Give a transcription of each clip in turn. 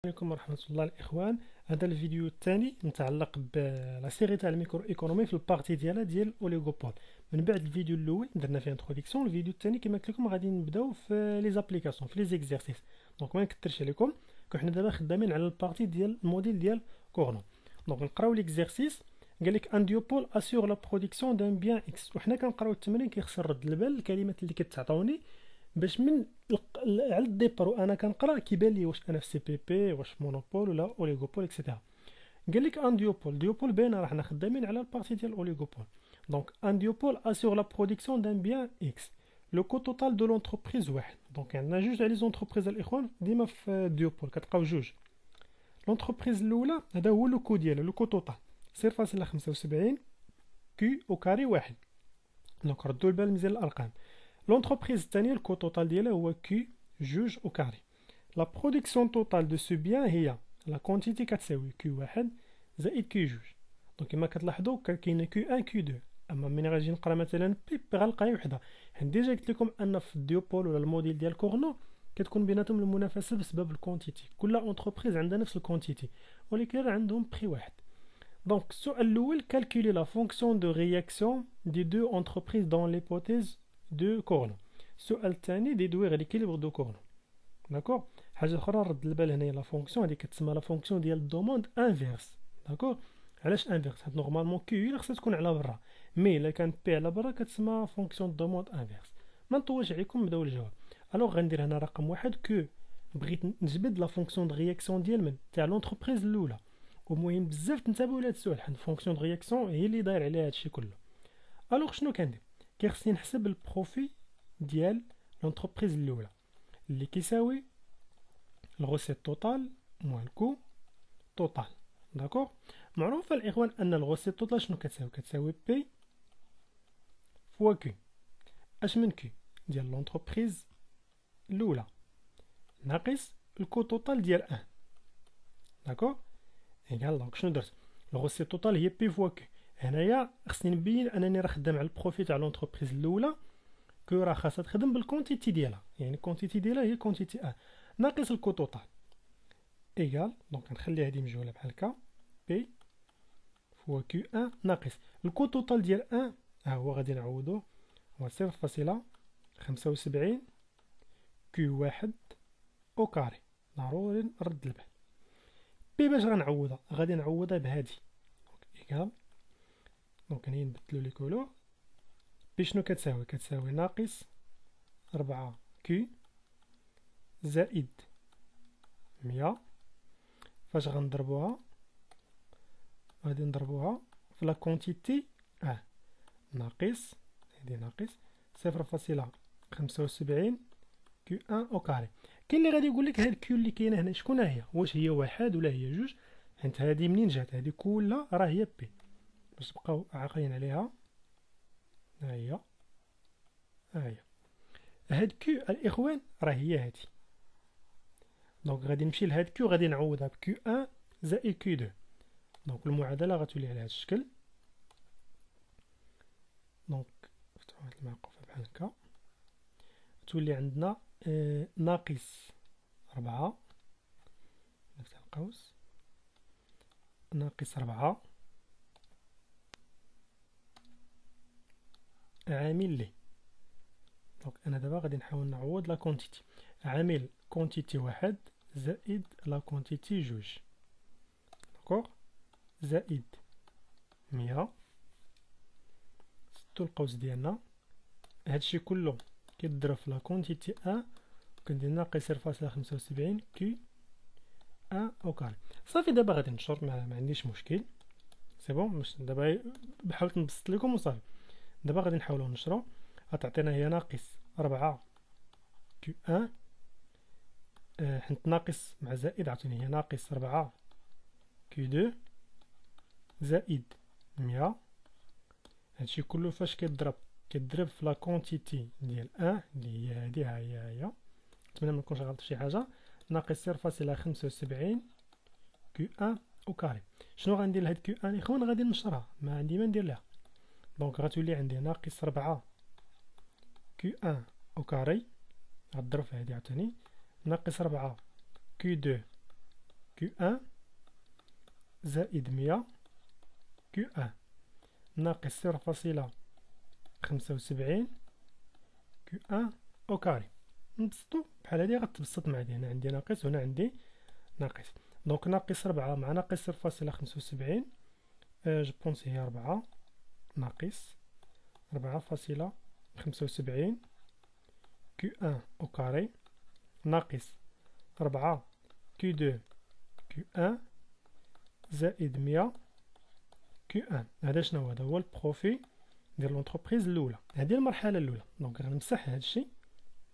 عليكم ورحمة الله الإخوان. هذا الفيديو الثاني متعلق بلا سيري تاع الميكرو ايكونومي في البارتي ديالها ديال اوليغوبول. من بعد الفيديو الاول درنا فيه انتروداكسيون، الفيديو الثاني كما قلت لكم غادي نبداو في لي زابليكاسيون في لي زيكزارسيس. دونك ما نكثرش عليكم، حنا دابا خدامين على البارتي ديال الموديل ديال كورنو. دونك نقراو ليكزارسيس. قال لك ان ديوبول اسور لا برودكسيون دان بيان اكس، وحنا كنقراو التمرين كيخص نرد البال الكلمات اللي كتعطوني باش من على الديبار وانا كنقرا كيبان لي واش انا في سي بي بي، واش في مونوبول ولا اوليغوبول اكسيتيرا. قال لك ان ديوبول باينه راه حنا خدامين على البارتي ديال اوليغوبول. دونك ان ديوبول اسور لا برودكسيون دان بيان اكس، لو كو توتال دو لونتربريز واحد. دونك عندنا جوج تاع لي زونتربريز الاخوان ديما في ديوبول كتلقاو جوج. لونتربريز الاولى هذا هو لو كو ديالو، لو كو توتال 0.75 كي او كاري واحد. دونك ردوا البال مزيان الارقام. لونتربريز الثانيه الكو توتال ديالها هو كي جوج او كاري. لا برودكسيون توتال دو سو بيان هي لا كونتيتي كتساوي كيو واحد زائد كيو جوج. دونك كما كتلاحظوا كاينه كيو ان كيو دو. اما ملي غنجي نقرا مثلا بي غنلقاها وحده. حنا ديجا قلت لكم ان في الديوبول ولا الموديل ديال كورنو كتكون بيناتهم المنافسه بسبب الكونتيتي، كل اونتربريز عندها نفس الكونتيتي ولكن راه عندهم بري واحد. دونك السؤال الاول كالكولي لا فونكسيون دو رياكسيون دي دو اونتربريز دون ليبوتيز دو كورنو. السؤال الثاني ديدويغ ليكيليبر دو كورنو. داكور. حاجه اخرى رد البال هنايا لا فونكسيون هذه كتسمى لا فونكسيون ديال الدوموند انفيرس. داكور. علاش انفيرس؟ حيت نورمالمون كيو هي خصها تكون على برا، مي الا كان بي على برا كتسمى فونكسيون دوموند انفيرس. ما نطولش عليكم، نبداو الجواب. الوغ غندير هنا رقم واحد كو بغيت نجبد لا فونكسيون دو رياكسيون ديال من تاع لونتربريز الاولى. ومهم بزاف تنتبهوا لهاد السؤال حيت فونكسيون دو رياكسيون هي اللي داير عليها هادشي كله. الوغ شنو كندير؟ كيخصني نحسب البروفي ديال لونتربريز الاولى اللي كيساوي الغوسيت توتال موان الكو توتال. داكور. معروفه الاخوان ان الغوسيت توتال شنو كتساوي بي فوا كيو. اش من كيو ديال لونتربريز الاولى ناقص الكو توتال ديال ان. داكور. ايكال دونك شنو درت؟ الغوسيت توتال هي بي فوا كيو. هنايا خصني نبين انني راه خدام على البروفي تاع لونتربريز الاولى، كو راه خاصها تخدم بالكونتيتي ديالها، يعني الكونتيتي ديالها هي كونتيتي ان ناقص الكو توتال ايكال. دونك نخلي هذه مجهوله بحال هكا بي فوا كيو ان ناقص الكو توتال ديال ان ها هو غادي نعوضوه هو 0.75 كيو واحد او كاري. ضروري نرد البال. بي باش غنعوضها؟ غادي نعوضها بهادي ايكال. دونك هنا نبدلو لي كولور. بي شنو كتساوي ناقص 4 كيو زائد 100. فاش غنضربوها؟ غادي نضربوها في لا كونتيتي ناقص هادي ناقص 0.75 كيو ان او كاري. كاين اللي غادي يقول لك هاد كيو اللي كاينه هنا شكون هي؟ واش هي واحد ولا هي جوج؟ حيت هادي منين جات؟ هادي كلها راه هي بي. باش تبقاو عاقلين عليها ها هي هاد كيو الاخوان راه هي هادي. دونك غادي نمشي لهاد كيو غادي نعوضها بكيو ان زائد كيو دو. دونك المعادله غتولي على هاد الشكل. دونك نفتحو هاد المعقوفه بحال هكا تولي عندنا ناقص 4 نفتح القوس ناقص 4 عامل لي. دونك انا دابا غادي نحاول نعوض لا كونتيتي. عامل كونتيتي واحد زائد لا كونتيتي جوج. داكوغ. زائد 100 سدو القوس ديالنا. هادشي كله كيتضرب في لا كونتيتي ان وكندير ناقص 0.75 كي ان او كاري. صافي دابا غادي نشر، ما عنديش مشكل. سي بون. باش دابا حاولت نبسط لكم وصافي. دابا غادي نحاولوا نشرو. غتعطينا هي ناقص 4 كيو ان حنت ناقص مع زائد عطيني هي ناقص 4 كيو دو زائد 100. هادشي كله فاش كيتضرب في لا كونتيتي ديال ان اللي هي هادي ها هي. نتمنى منكونش غلطت شي حاجه. ناقص 0.75 كيو ان او كاري. شنو غندير لهاد كيو ان اخوان؟ غادي نشرها، ما عندي ما ندير لها. دونك غتولي عندي ناقص 4 كيو ان او كاري غضرب في هادي عاوتاني ناقص 4 كيو دو كيو ان زائد 100 كيو ان ناقص 0.75 كيو ان او كاري. نبسطو بحال هادي غتبسط مع هادي، هنا عندي ناقص وهنا عندي ناقص. دونك ناقص 4 مع ناقص 0.75 جو بونس هي 4 ناقص 4.75 كيو ان او كاري ناقص 4 كيو 2 كيو ان زائد 100 كيو ان. هذا شنو هو؟ هذا هو البروفي ديال لونتربريز الاولى. هذه المرحله الاولى. دونك غنمسح هذا الشيء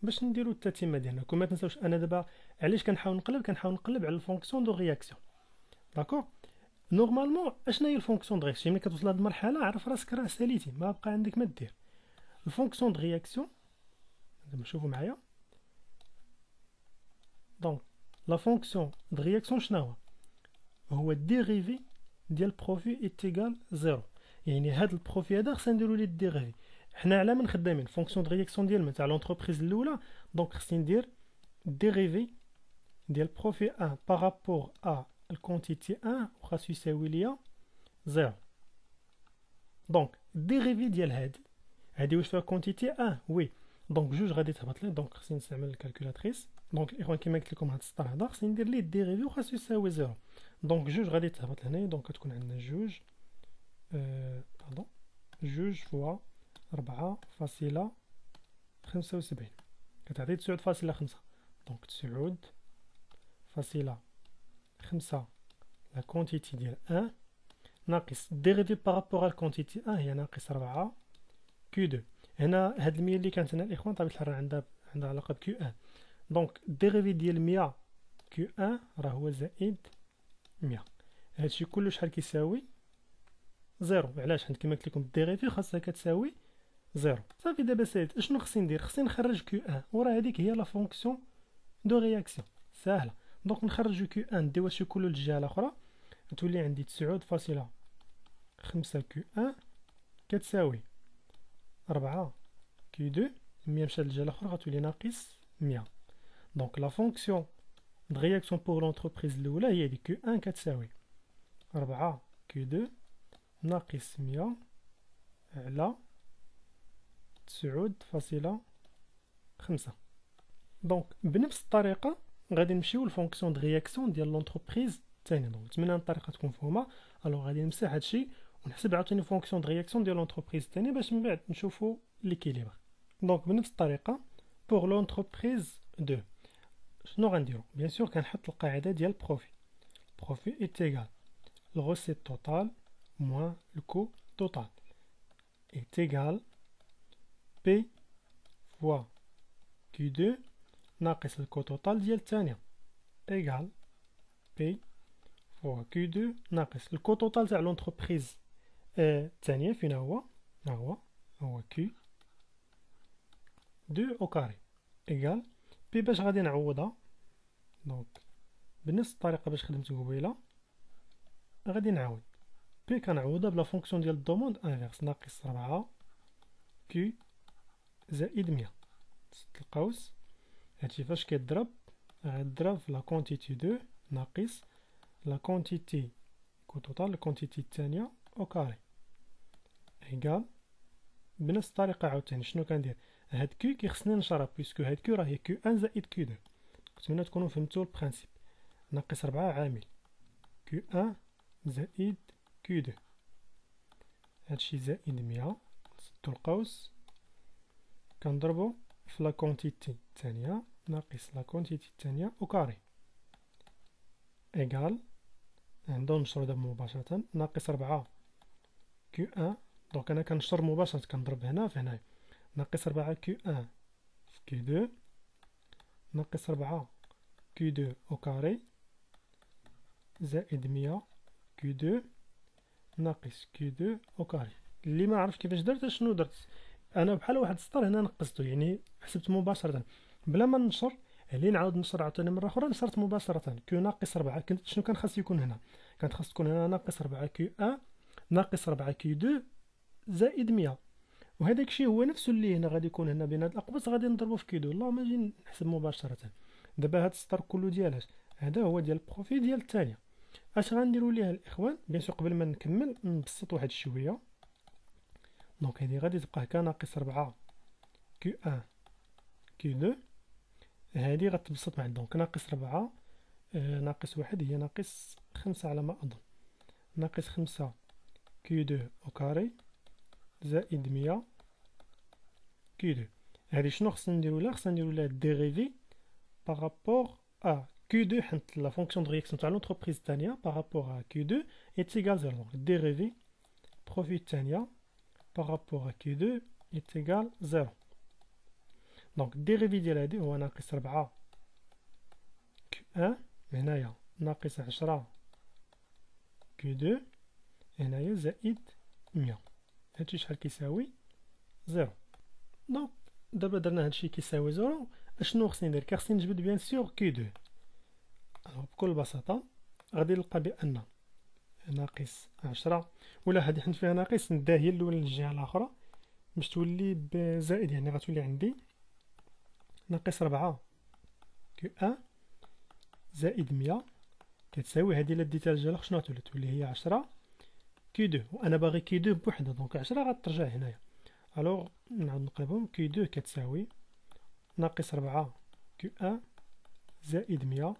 باش نديرو التتمه ديالنا. كون ما تنساوش انا دابا علاش كنحاول نقلب على الفونكسيون دو رياكسيون. داكور. نورمالمون اشنا هي الفونكسيون دو رياكسيون؟ ملي كتوصل لهاد المرحله عرف راسك راه ساليتي، ما بقى عندك ما دير. الفونكسيون دو رياكسيون دابا شوفوا معايا. دونك لا فونكسيون دو رياكسيون شنو هو الديريفي ديال بروفي ايتيغال زيرو. يعني هاد البروفي هذا خصنا نديرو ليه الديريفي. حنا على من خدامين فونكسيون دو رياكسيون ديال تاع لونتربريز الاولى. دونك خصني ندير الديريفي ديال بروفي 1 بارابور ا الكونتيتي 1 وخاصو يساوي ليا زيرو. دونك الديريفي ديال هادي واش فيها كونتيتي 1 وي. دونك جوج غادي تهبط لي. دونك خصني نستعمل الكالكولاتريس. دونك الاخوان كيما قلت لكم هاد السطر هذا خصني ندير ليه الديريفي وخاصو يساوي زيرو. دونك جوج غادي تهبط لهنايا. دونك كتكون عندنا جوج جوج فوا 4.75 كتعطي 9.5. دونك 9.5 لا كونتيتي ديال 1 ناقص ديريفي بارابور على الكونتيتي 1 هي ناقص 4 كيو 2. هنا هاد المية اللي كانت هنا الاخوان طبيعة الحال عندها علاقة بكيو 1. دونك الديريفي ديال 100 كيو 1 راه هو زائد 100. هادشي كله شحال كيساوي؟ زيرو. علاش؟ حيت كيما قلت لكم الديريفي خاصها كتساوي زيرو. صافي دابا ساليت. اشنو خصني ندير؟ خصني نخرج كيو 1 وراه هذيك هي لا فونكسيون دو رياكسيون ساهله. دونك نخرجو كيو 1 نديو هادشي كله للجهه الاخرى تولي عندي 9.5 كيو 1 كتساوي 4 كيو 2. 100 مشات للجهه الاخرى غتولي ناقص 100. دونك لا فونكسيون دو رياكسيون بور لونتربريز الاولى هي هادي كيو 1 كتساوي 4 كيو 2 ناقص 100 على 9.5. دونك بنفس الطريقه غادي نمشيو للفونكسيون دو رياكسيون ديال لونتربريز الثانيه. دونك نتمنى الطريقه تكون مفهومه. الوغ غادي نمسح هادشي ونحسب عاوتاني فونكسيون دو رياكسيون ديال لونتربريز الثانيه باش من بعد نشوفوا ليكيليبر. دونك بنفس الطريقه بور لونتربريز 2 شنو غنديرو؟ بيان سور كنحط القاعده ديال بروفي ايتيغال الغوسيت توتال موان الكو توتال ايتيغال بي فوا كيو 2 ناقص الكو توتال ديال الثانيه ايغال بي فوا كيو 2 ناقص الكو توتال تاع لونتربريز الثانيه فين هو؟ هو كيو 2 او كاري ايغال بي. باش غادي نعوضها دونك بنفس الطريقه باش خدمت قبيله غادي نعاود بي كنعوضها بلا فونكسيون ديال الدوموند انفيرس ناقص 4 كيو زائد 100 سد القوس. هادشي فاش كيضرب غيضرب في لا كونتيتي 2 ناقص لا كونتيتي كو توتال الكونتيتي الثانيه او كاري ايغال بنفس الطريقه عاوتاني شنو كندير؟ هاد كيو كيخصني نشرب بيسكو هاد كيو راه هي كيو 1 زائد كيو 2. نتمنى تكونوا فهمتوا البرانسيپ. ناقص 4 عامل كيو 1 زائد كيو 2 هادشي زائد 100 نسدو القوس كنضربو في لا كونتيتي الثانيه ناقص لا كونتيتي الثانيه او كاري ايغال عندهم نشرو دابا مباشره ناقص 4 كيو 1. دونك انا كنشر مباشره كنضرب هنا في هنايا ناقص 4 كيو 1 في كيو 2 ناقص 4 كيو 2 او كاري زائد 100 كيو 2 ناقص كيو 2 او كاري. اللي ما عرفش كيفاش درت شنو درت انا بحال واحد السطر هنا نقصته يعني حسبت مباشره بلا ما ننشر. اللي نعاود نشر عاوتاني مره اخرى نشرت مباشره كيو ناقص 4 كنت شنو كان خاص يكون هنا؟ كانت خاص تكون هنا ناقص 4 كيو 1 ناقص 4 كيو 2 زائد 100. وهذاك الشيء هو نفسه اللي هنا غادي يكون هنا بين هاد الاقواس غادي نضربو في كيو 2. والله ما نجي نحسب مباشره. دابا هاد السطر كله ديالاش هذا هو ديال البروفي ديال الثانيه. اش غنديروا ليها الاخوان؟ بيان سور قبل ما نكمل نبسط واحد شويه. دونك هذه غادي تبقى هكا ناقص 4 كيو 1 كيو 2. هذه غتبسط مع دونك ناقص 4 ناقص 1 هي ناقص 5 على ما اظن. ناقص 5 كيو 2 او كاري زائد 100 كيو 2. هذه شنو خصنا نديرو لها؟ خصنا نديرو لها ديريفي بارابور ا كيو 2 حيت لا فونكسيون دو رياكسيون تاع لونتربريز الثانيه بارابور ا كيو 2 est égal 0. دونك ديريفي بروفي الثانيه بارابور ا كيو 2 est égal 0. دونك الديريفي ديال هادي هو ناقص 4 كيو 1 هنايا ناقص 10 كيو 2 هنايا زائد 100. هادشي شحال كيساوي 0. دونك دابا درنا هادشي كيساوي 0. اشنو خصني ندير؟ خصني نجبد بيان سور كيو 2. بكل بساطه غادي نلقى بان ناقص 10 ولا هادي حنت فيها ناقص نديها هي الاولى للجهه الاخرى باش تولي بزائد، يعني غتولي عندي ناقص 4 كيو 1 زائد 100 كتساوي هادي الا ديتها للجهه الاخرى شنو غتولي هي 10 كيو 2. وانا باغي كيو 2 بوحدها دونك 10 غترجع هنايا. الوغ نعاود نقلبهم. كيو 2 كتساوي ناقص 4 كيو 1 زائد 100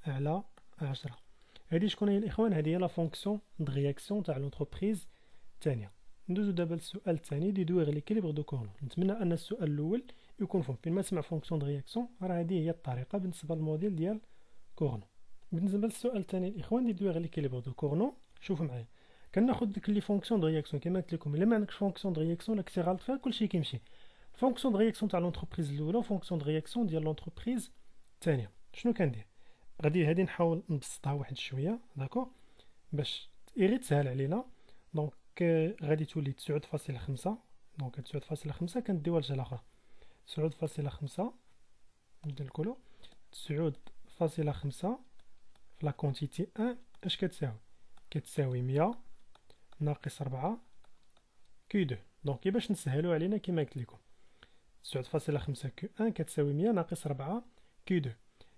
على 10. هادي شكون هي الاخوان؟ هادي هي لا فونكسيون د رياكسيون تاع لونتربريز الثانيه. ندوزو دابا للسؤال الثاني ديدوير ليكيليبر دو كورنو. نتمنى ان السؤال الاول يكون فهم. فين ما تسمع فونكسيون د رياكسيون راه هادي هي الطريقه بالنسبه للموديل ديال كورنو. بالنسبه للسؤال الثاني الاخوان ديدوير ليكيليبر دو كورنو، شوفوا معايا كناخذ ديك لي فونكسيون د رياكسيون كما قلت لكم. الا ما عندكش فونكسيون د رياكسيون لا كنتي غلط فيها كلشي كيمشي. فونكسيون د رياكسيون تاع لونتربريز الاولى وفونكسيون د رياكسيون ديال لونتربريز الثانيه. شنو كندير؟ هادي نحاول نبسطها واحد شويه داكور باش غير تسهل علينا. دونك غادي تولي 9.5. دونك 9.5 كنديوها للجهه الاخرى. 9.5 نبدا الكولو 9.5 في لا كونتيتي 1 اش كتساوي؟ كتساوي 100 ناقص 4 كيو 2. دونك باش نسهلوا علينا كما قلت لكم 9.5 كيو 1 كتساوي 100 ناقص 4 كيو 2.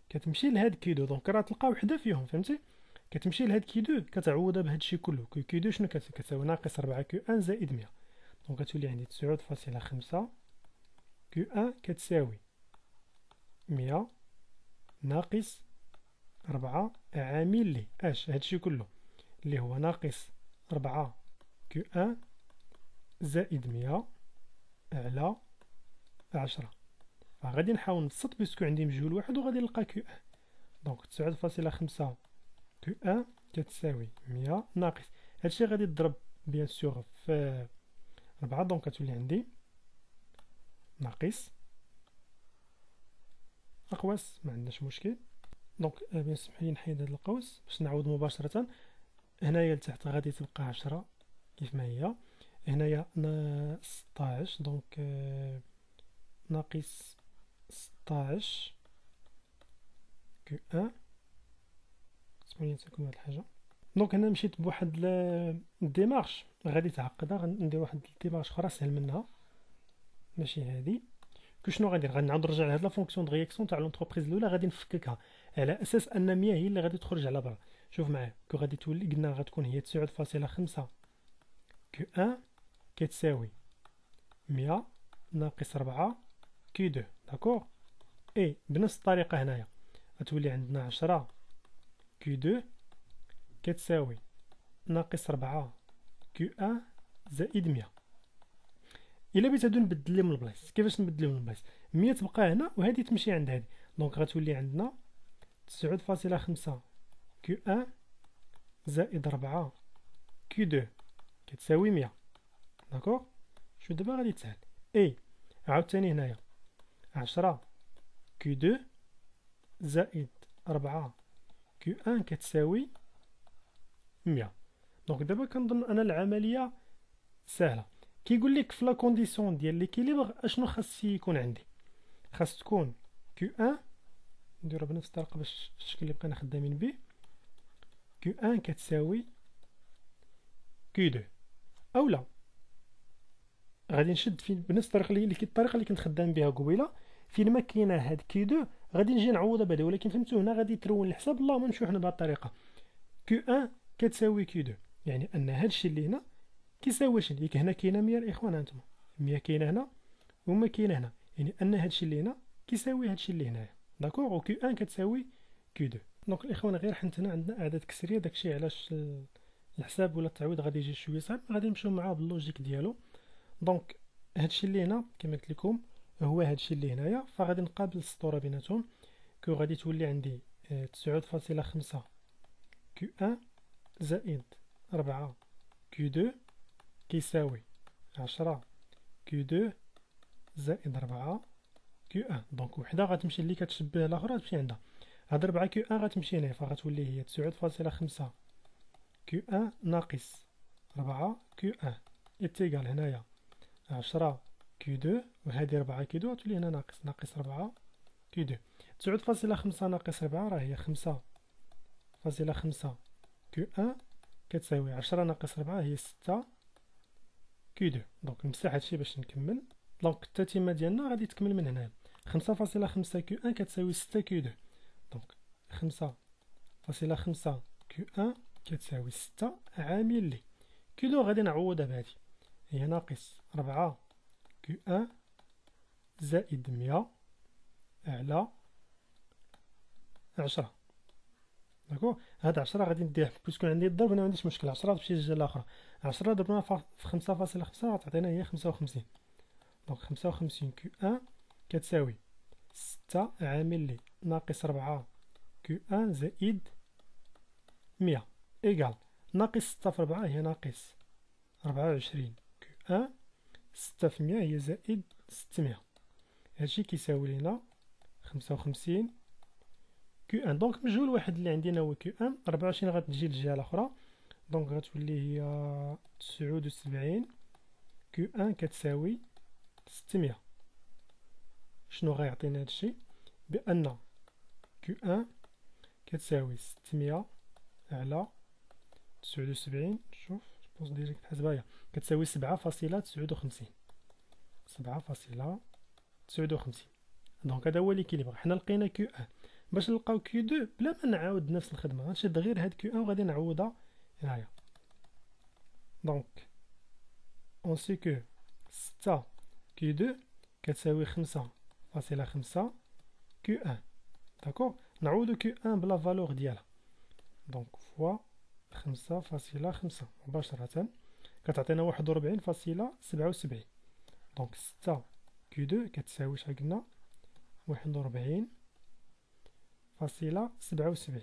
كتمشي لهاد كيو 2 دونك راه تلقى وحده فيهم فهمتي. كتمشي لهاد كيو 2 كتعوضها بهاد الشيء كله. كيو 2 شنو كتساوي؟ ناقص 4 كيو 1 زائد 100. دونك كتولي عندي 9.5 كيو 1 كتساوي 100 ناقص 4 عامل لي اش هادشي كله اللي هو ناقص 4 كيو 1 زائد 100 على 10. فغادي نحاول نبسط باسكو عندي مجهول واحد وغادي نلقى كيو 1. دونك 9.5 كيو 1 كتساوي 100 ناقص هادشي غادي تضرب بيان سور في 4. دونك كتولي عندي ناقص أقواس ما عندناش مشكل. دونك بيان سمح لي نحيد هاد القوس باش نعوض مباشرة. هنايا لتحت غادي تبقى 10 كيف ما هي. هنايا 16 دونك ناقص 16 كيو 1. سمحوا نسكن واحد الحاجة. دونك هنا مشيت بواحد الديمارش غادي تعقدها. غندير واحد الديمارش اخرى سهل منها ماشي هادي. شنو غندير؟ غنعاود نرجع لهاد لا فونكسيون د رياكسيون تاع لونتربريز الاولى غادي نفككها على اساس ان 100 هي اللي غادي تخرج على برا. شوف معايا كو غادي تولي قلنا غتكون هي 9.5 كيو 1 كتساوي 100 ناقص 4 كيو 2 داكور. اي بنفس الطريقه هنايا غتولي عندنا 10 كيو 2 كتساوي ناقص 4 كيو 1 زائد 100. الا بغيت هادو نبدل لهم البلايص كيفاش نبدل لهم البلايص؟ 100 تبقى هنا وهذه تمشي عند هذه. دونك غتولي عندنا 9.5 كيو 1 زائد 4 كيو 2 كتساوي 100 داكور. شو دابا غادي تسهل. اي عاوتاني هنايا 10 كيو 2 زائد 4 كيو 1 كتساوي 100. دونك دابا كنظن انا العمليه سهله. كيقول لك في لا كونديسيون ديال ليكيليبر اشنو خاص يكون عندي؟ خاص تكون كيو 1 نديرها بنفس الطريقه باش الشكل اللي بقينا خدامين به. كيو 1 كتساوي كيو 2 اولا غادي نشد في بنفس الطريقه اللي كنت خدام بها قبيله. فين ما كاينه هاد كيو 2 غادي نجي نعوضها بعدا، ولكن فهمتوا هنا غادي ترون الحساب. اللهم نمشيو حنا بهذه الطريقه. كيو 1 كتساوي كيو 2، يعني ان هادشي اللي هنا كيساوي شنو؟ ياك هنا كاينه 100 الاخوان، هانتوما 100 كاينه هنا وما كاينه هنا، يعني ان هادشي اللي هنا كيساوي هادشي اللي هنايا. داكوغ. و كيو 1 كتساوي كيو 2. دونك الاخوان غير حيت هنا عندنا اعداد كسريه، داكشي علاش الحساب ولا التعويض غادي يجي شويه صعب، غادي نمشيو معاه باللوجيك ديالو. دونك هادشي اللي هنا كما قلت لكم هو هادشي اللي هنايا، فغادي نقابل السطوره بيناتهم. كو غادي تولي عندي 9.5 كيو 1 زائد 4 كيو 2 كيساوي 10 كيو 2 زائد 4 كيو 1. دونك وحده غتمشي اللي كتشبه الاخرى تمشي عندها. هاد 4 كيو 1 غتمشي هنا، فغتولي هي 9.5 كيو 1 ناقص 4 كيو 1 اتيكال هنايا 10 كيو 2، وهذه 4 كيو 2 غتولي هنا ناقص 4 كيو 2. 9.5 ناقص 4 راه هي 5.5 كيو 1 كتساوي 10 ناقص 4 هي 6 كيو 2. دونك نمسح هادشي باش نكمل. دونك التتمه ديالنا غادي تكمل من هنا. 5.5 كيو 1 كتساوي 6 كيو 2. دونك 5.5 كيو 1 كتساوي 6 عامل لي كيو 2 غادي نعوضها بهادي، هي ناقص 4 كيو 1 زائد 100 على 10. داكوغ. هاد 10 غادي نديها باسكو عندي الضرب، انا ما عنديش مشكل. 10 تمشي للجهه الاخرى، 10 ضربناها في 5.5 غتعطينا هي 55. دونك 55 كيو 1 كتساوي 6 عامل لي ناقص 4 كيو 1 زائد 100 إيكال ناقص 6 في 4 هي ناقص 24 كيو 1، 6 في 100 هي زائد 600. هادشي كيساوي لينا 55 كيو 1. دونك مجهول واحد اللي عندنا هو كيو 1. 24 غتجي للجهة الأخرى، دونك غتولي هي 79 كيو 1 كتساوي 600. شنو غيعطينا هادشي؟ بأن كيو 1 كتساوي 600 على 79. شوف جوبونس ديجا كتحسبها هي كتساوي 7.59. 7.59. دونك هذا هو ليكيليبر. حنا لقينا كيو 1. باش نلقاو كيو 2 بلا ما نعاود نفس الخدمه غنشد غير هاد كيو 1 وغادي نعوضها هنايا. دونك اون سي كو 6 كيو 2 كتساوي 5.5 كيو 1. داكوغ. نعوضو كيو 1 بلا فالور ديالها، دونك فوا 5.5 مباشرة كتعطينا 41.77. دونك 6 كيو 2 كتساوي شحال قلنا 41.77.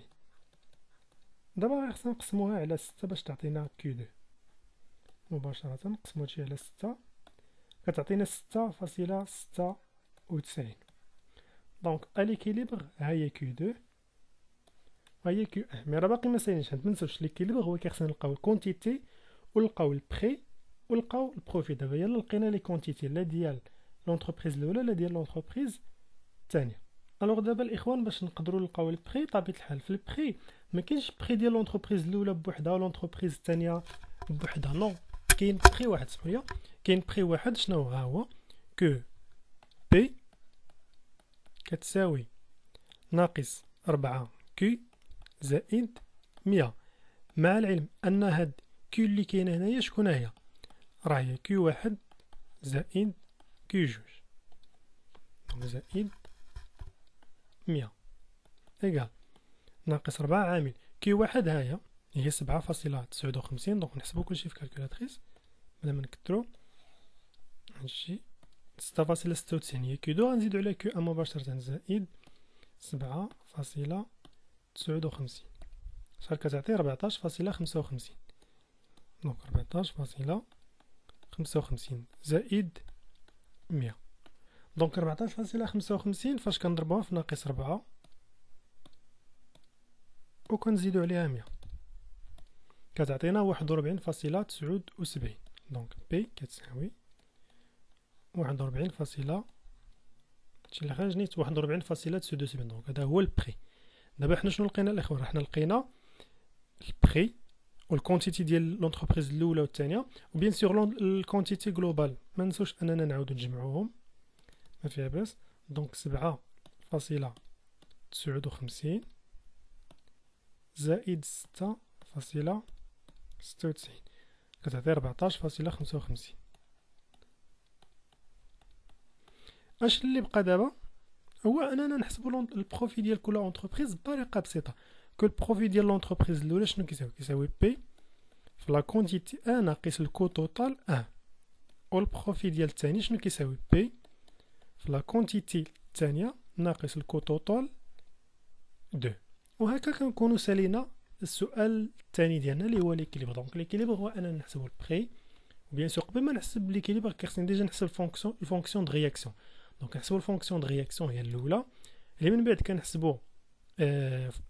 دابا غير خصنا نقسموها على 6 باش تعطينا كيو 2 مباشرة. نقسمو هادشي على 6 كتعطينا 6.96. دونك اليكيليبر ها هي كيو 2 وهي كيو 1. مي راه باقي مسايلينش، متنساوش ليكيليبر هو كيخصنا نلقاو الكونتيتي ولقاو البخي ولقاو البروفي. دابا يلا لقينا لي كونتيتي لا ديال لونتربريز الاولى لا ديال لونتربريز الثانيه. الوغ دابا الاخوان باش نقدروا نلقاو البخي طبيعه الحال في البخي ما كاينش بخي ديال لونتربريز الاولى بوحدها ولونتربريز الثانيه بوحدها، نو كاين بخي واحد. سمعوا كاين بخي واحد. شنو هو؟ كو بي كتساوي ناقص 4 كي زائد 100، مع العلم ان هاد كيو اللي كاينه هنايا شكون هي؟ راه هي كيو واحد زائد كيو جوج زائد 100 إيكال ناقص 4 عامل كيو واحد هاهي هي 7.59. دونك نحسبو كلشي في كالكولاتريس بلا ما نكترو. هادشي 6.96 هي كيو 2 غنزيدو على كيو 1 مباشرة زائد 7.59 شحال كتعطي 14.55. دونك 14.55 زائد 100. دونك 14.55 فاش كنضربوها في ناقص 4 وكنزيدو عليها 100 كتعطينا 41.79. دونك بي كتساوي 41 هادشي اللي خرج نيت 41.79. دونك هذا هو البري. دابا حنا شنو لقينا الاخوان؟ حنا لقينا البري والكونتيتي ديال لونتربريز الاولى والثانيه وبيان سور الكونتيتي جلوبال. ما نساوش اننا نعاودو نجمعوهم ما فيها باس. دونك 7.59 59 زائد 6.96 كتعطي 14.55. اش اللي بقى دابا هو اننا نحسبوا البروفي ديال كل اونتربريز بطريقه بسيطه. كل البروفي ديال لونتربريز الاولى شنو كيساوي بي في لا كونتيتي ان ناقص الكو توتال ان، والبروفي ديال الثاني شنو كيساوي بي في لا كونتيتي الثانيه ناقص الكو توتال 2. وهكا كنكونوا سالينا السؤال الثاني ديالنا اللي هو ليكيليبر. دونك ليكيليبر هو اننا نحسبوا البري، وبيان سور قبل ما نحسب ليكيليبر خصني ديجا نحسب الفونكسيون دو رياكسيون. دونك نحسبوا الفونكسيون دو رياكسيون هي الاولى، اللي من بعد كنحسبوا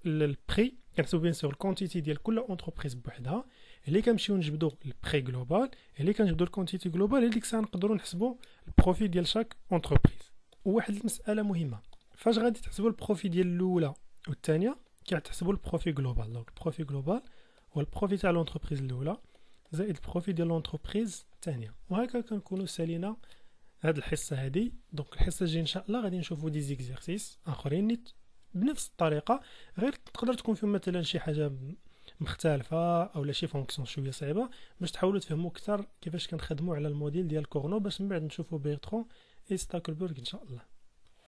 البري، كنحسبوا بيان سور الكونتيتي ديال كل اونتربريز بوحدها، اللي كنمشيو نجبدوا البري جلوبال، اللي كنجبدوا الكونتيتي جلوبال، اللي ديك الساعه نقدروا نحسبوا البروفي ديال شاك اونتربريز. وواحد المساله مهمه، فاش غادي تحسبوا البروفي ديال الاولى والثانيه كتحسبوا البروفي جلوبال. دونك البروفي جلوبال هو البروفي تاع لونتربريز الاولى زائد البروفي ديال لونتربريز الثانيه. وهكا كنكونوا سالينا هاد الحصه هادي. دونك الحصه الجايه ان شاء الله غادي نشوفوا دي زيكزيرسيس اخرين نيت بنفس الطريقه، غير تقدر تكون فيهم مثلا شي حاجه مختلفه اولا شي فونكسيون شويه صعيبه، باش تحاولوا تفهموا اكثر كيفاش كنخدموا على الموديل ديال كورنو، باش من بعد نشوفوا بيرترون اي ستاكلبرغ ان شاء الله.